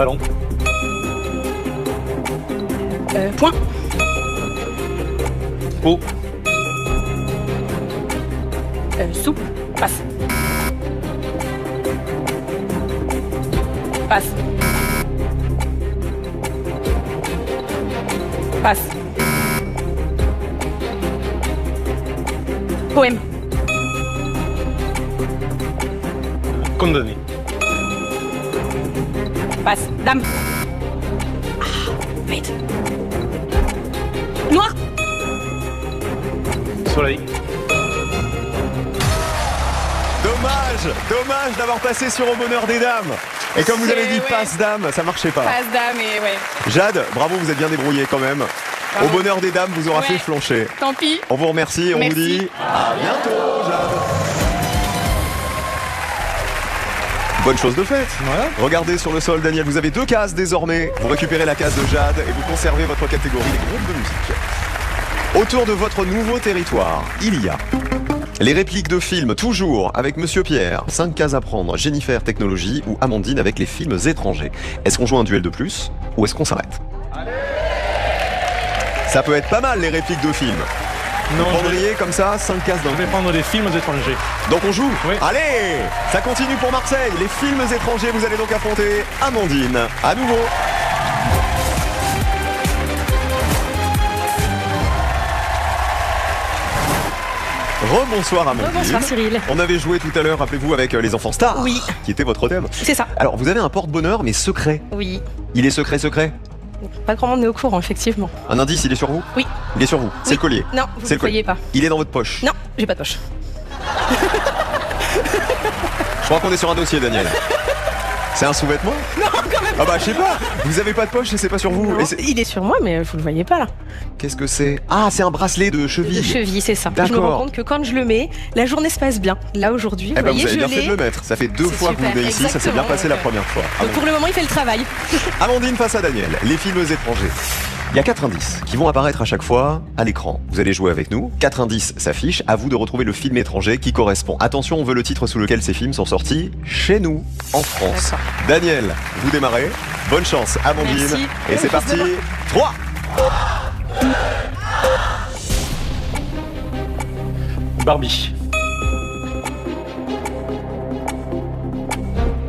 Ballon. Point. Eau. Soupe. Passe. Passe. Passe. Poème. Condamné. Passe. Dame. Vite. Noir. Soleil. Dommage d'avoir passé sur Au bonheur des dames. Et comme vous avez dit passe dame, ça marchait pas. Passe dame et ouais. Jade, bravo, vous êtes bien débrouillé quand même. Bravo. Au bonheur des dames vous aura fait flancher. Tant pis. On vous remercie et on vous dit à bientôt, Jade. Bonne chose de faite. Voilà. Regardez sur le sol, Daniel, vous avez 2 cases désormais. Vous récupérez la case de Jade et vous conservez votre catégorie des groupes de musique. Autour de votre nouveau territoire, il y a les répliques de films, toujours avec Monsieur Pierre. 5 cases à prendre, Jennifer Technologie ou Amandine avec les films étrangers. Est-ce qu'on joue un duel de plus ou est-ce qu'on s'arrête? Ça peut être pas mal les répliques de films. Non, Vous prendriez comme ça 5 cases je d'un vais prendre des films étrangers. Donc on joue. Oui. Allez, ça continue pour Marseille. Les films étrangers, vous allez donc affronter Amandine. À nouveau. Rebonsoir Amandine. Bonsoir Cyril. On avait joué tout à l'heure, rappelez-vous, avec les enfants stars. Oui. Qui était votre thème. C'est ça. Alors vous avez un porte-bonheur mais secret. Oui. Il est secret. Pas grand monde n'est au courant, effectivement. Un indice, il est sur vous? Oui. Il est sur vous. C'est Oui. le collier. Non, vous C'est ne voyez pas. Il est dans votre poche. Non, j'ai pas de poche. Je crois qu'on est sur un dossier, Daniel. C'est un sous-vêtement? Non, quand même. Ah bah je sais pas. Vous avez pas de poche et c'est pas sur vous. Non, Et c'est- il est sur moi, mais vous le voyez pas là. Qu'est-ce que c'est? Ah, c'est un bracelet de cheville. De cheville, c'est ça. Je me D'accord. rends compte que quand je le mets, la journée se passe bien. Là aujourd'hui, Eh ben, vous voyez, vous avez je bien fait l'ai. de le mettre. Ça fait 2 C'est fois que vous super, venez ici. Ça s'est bien exactement. passé la première fois. Donc pour le moment, il fait le travail. Amandine face à Daniel. Les films étrangers. Il y a 4 indices qui vont apparaître à chaque fois à l'écran. Vous allez jouer avec nous. 4 indices s'affichent. À vous de retrouver le film étranger qui correspond. Attention, on veut le titre sous lequel ces films sont sortis chez nous, en France. D'accord. Daniel, vous démarrez. Bonne chance, Amandine. Merci. Et c'est parti. 3. Barbie.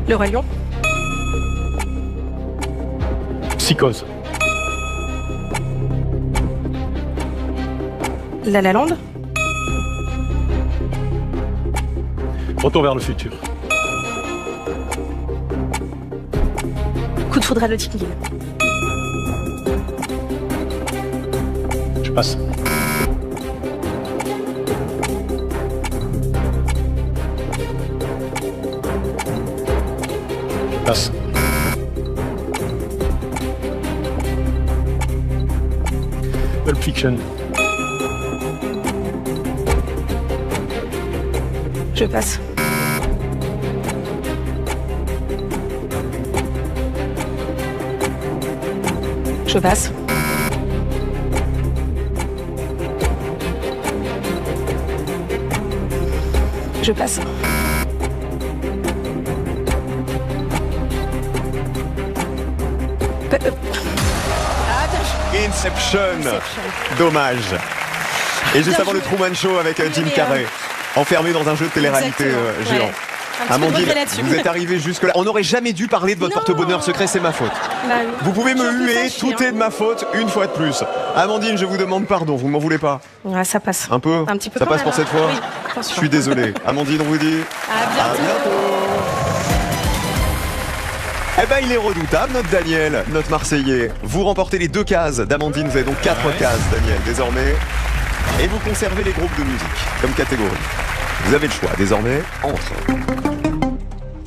Le Roi Lion. Psychose. La La Land. Retour vers le futur. Coup de foudre à Notting Hill. Je passe. Je passe. Pulp Fiction. Je passe. Je passe. Je passe. Inception. Dommage. Et juste Bien avant le joué. Truman Show avec Jim Carrey. Enfermé dans un jeu de télé-réalité Exactement. géant. Ouais. Un petit peu de Amandine, regret là-dessus. vous êtes arrivé jusque-là. On n'aurait jamais dû parler de votre Non. porte-bonheur secret, c'est ma faute. Bah oui. Vous pouvez Je suis un me peu huer, fâchée, tout est de ma faute, une fois de plus. Amandine, je vous demande pardon, vous ne m'en voulez pas? Ouais, ça passe. Un peu? Un petit peu Ça quand passe même, pour hein. cette fois? Oui, Je attention. suis désolé. Amandine, on vous dit À à bientôt. bientôt. Eh ben, il est redoutable, notre Daniel, notre Marseillais. Vous remportez les 2 cases d'Amandine, vous avez donc 4 cases, Daniel, désormais. Et vous conservez les groupes de musique comme catégorie. Vous avez le choix, désormais, entre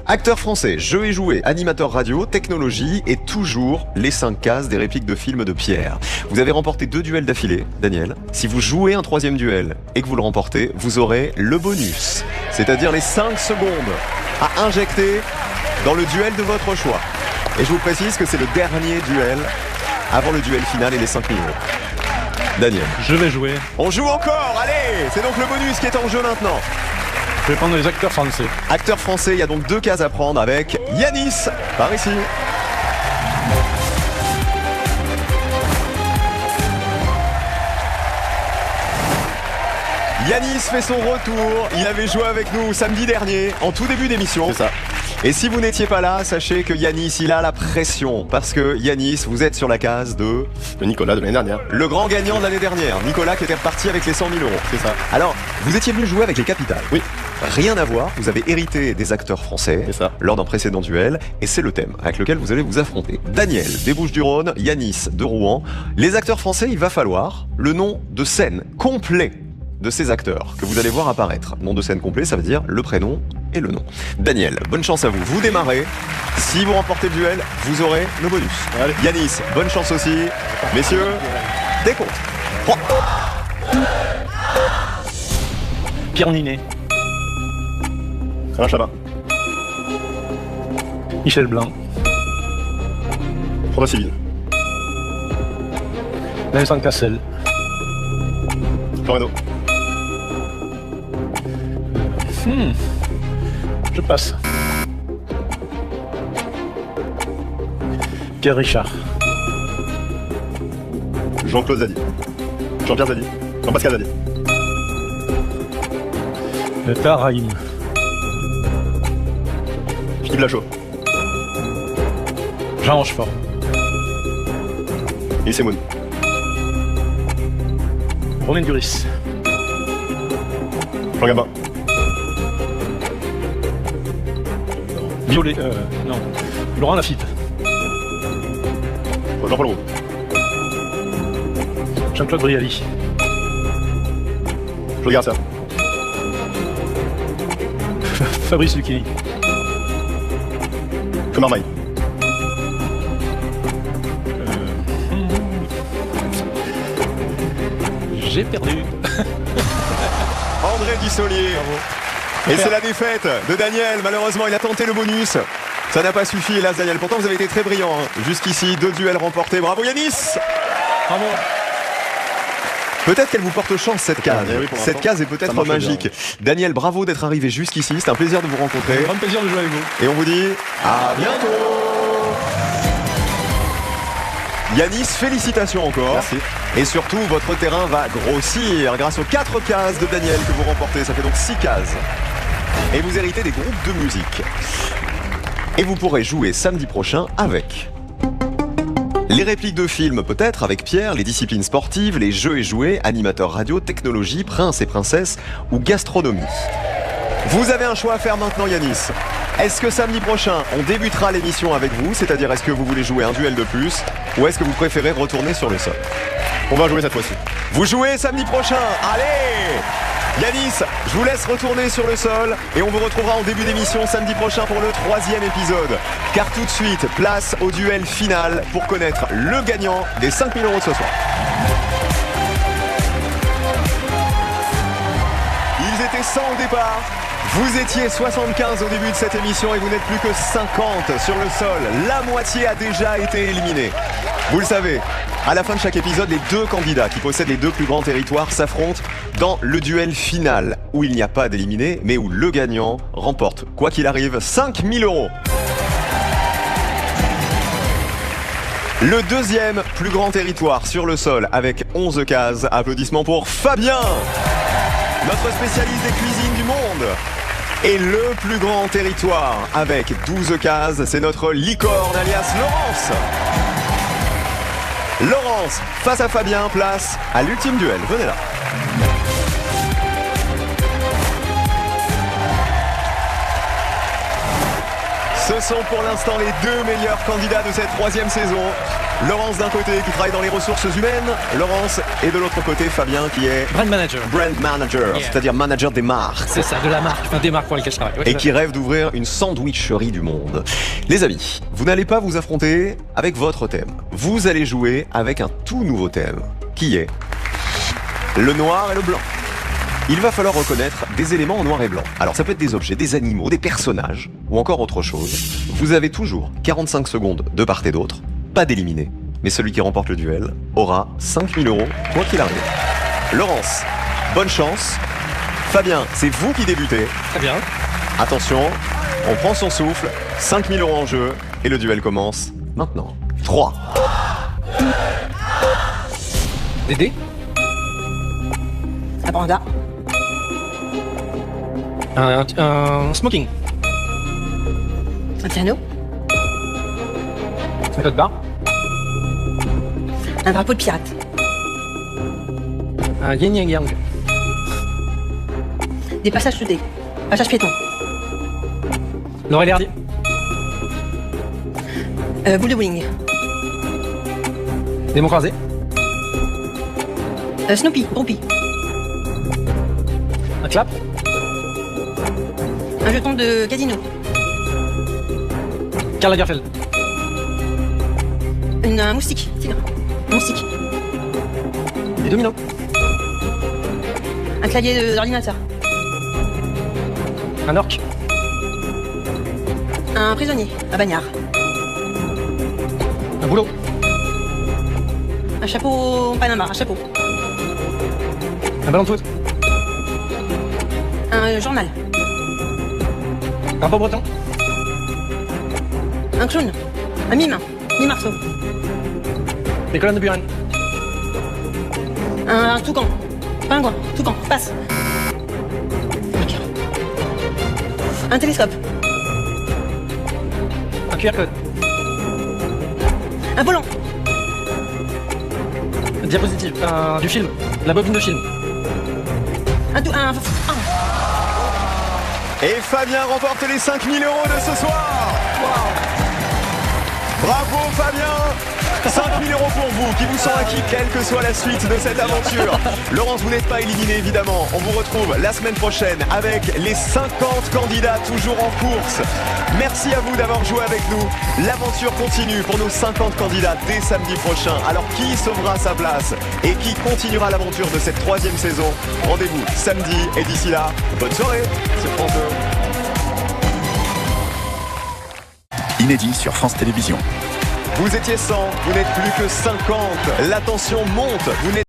acteur français, jeu et jouet, animateur radio, technologie et toujours les 5 cases des répliques de films de Pierre. Vous avez remporté 2 duels d'affilée, Daniel. Si vous jouez un 3e duel et que vous le remportez, vous aurez le bonus, c'est-à-dire les 5 secondes à injecter dans le duel de votre choix. Et je vous précise que c'est le dernier duel avant le duel final et les 5 niveaux. Daniel. Je vais jouer. On joue encore, allez. C'est donc le bonus qui est en jeu maintenant. Je vais prendre les acteurs français. Acteur français, il y a donc 2 cases à prendre avec Yanis, par ici. Yanis fait son retour. Il avait joué avec nous samedi dernier, en tout début d'émission. C'est ça. Et si vous n'étiez pas là, sachez que Yanis, il a la pression. Parce que Yanis, vous êtes sur la case de... Le Nicolas de l'année dernière. Le grand gagnant de l'année dernière, Nicolas, qui était reparti avec les 100 000 euros. C'est ça. Alors, vous étiez venu jouer avec les capitales. Oui. Rien à voir, vous avez hérité des acteurs français C'est ça. lors d'un précédent duel, et c'est le thème avec lequel vous allez vous affronter. Daniel, des Bouches-du-Rhône, Yanis, de Rouen. Les acteurs français, il va falloir le nom de scène complet de ces acteurs que vous allez voir apparaître. Nom de scène complet, ça veut dire le prénom et le nom. Daniel, bonne chance à vous. Vous démarrez. Si vous remportez le duel, vous aurez le bonus. Allez. Yanis, bonne chance aussi. Messieurs, décompte. 3. Pierre Ninet. Alain Chabat. Michel Blanc. François Civil. Vincent Cassel. Floreno. Je passe. Pierre Richard. Jean-Claude Zadi. Jean-Pierre Zadi. Jean-Pascal Zadi. Tahar Rahim. Philippe Lachaud. Jean Rochefort. Yves Semoun. Romain Duris. Jean Gabin. Violet. Non. Laurent Lafitte. Jean-Paul Roux. Jean-Claude Brialy. Claude Garcia. Fabrice Lucchini. Claude Marmaille. J'ai perdu. André Dussolier. Et c'est la défaite de Daniel. Malheureusement, il a tenté le bonus. Ça n'a pas suffi, hélas, Daniel. Pourtant, vous avez été très brillant. Jusqu'ici, 2 duels remportés. Bravo, Yanis. Bravo. Peut-être qu'elle vous porte chance, cette case. oui, pour Cette l'instant, case est ça peut-être marche magique. Daniel, bravo d'être arrivé jusqu'ici. C'est un plaisir de vous rencontrer. Grand plaisir de jouer avec vous. Et on vous dit à bientôt. Yanis, félicitations encore. Merci. Et surtout, votre terrain va grossir grâce aux 4 cases de Daniel que vous remportez. Ça fait donc 6 cases. Et vous héritez des groupes de musique. Et vous pourrez jouer samedi prochain avec les répliques de films, peut-être, avec Pierre, les disciplines sportives, les jeux et jouets, animateurs radio, technologie, prince et princesse ou gastronomie. Vous avez un choix à faire maintenant, Yanis. Est-ce que samedi prochain, on débutera l'émission avec vous, c'est-à-dire est-ce que vous voulez jouer un duel de plus, ou est-ce que vous préférez retourner sur le sol? On va jouer cette fois-ci. Vous jouez samedi prochain, allez! Yanis, je vous laisse retourner sur le sol et on vous retrouvera en début d'émission samedi prochain pour le 3e épisode. Car tout de suite, place au duel final pour connaître le gagnant des 5 000 euros de ce soir. Ils étaient 100 au départ. Vous étiez 75 au début de cette émission et vous n'êtes plus que 50 sur le sol. La moitié a déjà été éliminée. Vous le savez, à la fin de chaque épisode, les 2 candidats qui possèdent les 2 plus grands territoires s'affrontent dans le duel final, où il n'y a pas d'éliminés, mais où le gagnant remporte, quoi qu'il arrive, 5 000 euros. Le 2e plus grand territoire sur le sol, avec 11 cases. Applaudissements pour Fabien, notre spécialiste des cuisines du monde. Et le plus grand territoire, avec 12 cases, c'est notre licorne, alias Laurence. Laurence, face à Fabien, place à l'ultime duel. Venez là. Ce sont pour l'instant les 2 meilleurs candidats de cette 3e saison. Laurence d'un côté qui travaille dans les ressources humaines, Laurence, et de l'autre côté Fabien qui est Brand manager. brand manager, Yeah. c'est-à-dire manager des marques. C'est ça, de la marque, enfin des marques pour lesquelles je travaille. Ouais, Et c'est qui rêve d'ouvrir une sandwicherie du monde. Les amis, vous n'allez pas vous affronter avec votre thème. Vous allez jouer avec un tout nouveau thème, qui est le noir et le blanc. Il va falloir reconnaître des éléments en noir et blanc. Alors ça peut être des objets, des animaux, des personnages, ou encore autre chose. Vous avez toujours 45 secondes de part et d'autre, pas d'éliminer. Mais celui qui remporte le duel aura 5 000 euros, quoi qu'il arrive. Laurence, bonne chance. Fabien, c'est vous qui débutez. Très bien. Attention, on prend son souffle, 5 000 euros en jeu, et le duel commence maintenant. 3. Dédé. La panda. Un smoking. Un piano. Un code barre. Un drapeau de pirate. Un yin yang yang. Des passages soudés. Passage piéton. Laurel et Hardy. Boule de bowling. Des mots croisés. Snoopy. Groupie. Un clap. Un jeton de casino. Karl Lagerfeld. Un moustique. Tigre. Un moustique. Des dominos. Un clavier d'ordinateur. Un orc. Un prisonnier. Un bagnard. Un boulot. Un chapeau Panama. Un chapeau. Un ballon de foot. Un journal. Un pot breton. Un clown. Un mime. Mime Marceau. Des colonnes de Buren. Un toucan. Pingouin. Toucan. Passe. Un télescope. Un QR code. Un volant. Une diapositive. Du film. La bobine de film. Et Fabien remporte les 5 000 € de ce soir. Bravo Fabien. 5 000 € pour vous, qui vous sont acquis quelle que soit la suite de cette aventure. Laurence, vous n'êtes pas éliminé évidemment. On vous retrouve la semaine prochaine avec les 50 candidats toujours en course. Merci à vous d'avoir joué avec nous. L'aventure continue pour nos 50 candidats dès samedi prochain. Alors qui sauvera sa place et qui continuera l'aventure de cette 3e saison? Rendez-vous samedi et d'ici là, bonne soirée sur France 2. Inédit sur France Télévisions. Vous étiez 100, vous n'êtes plus que 50. La tension monte, vous n'êtes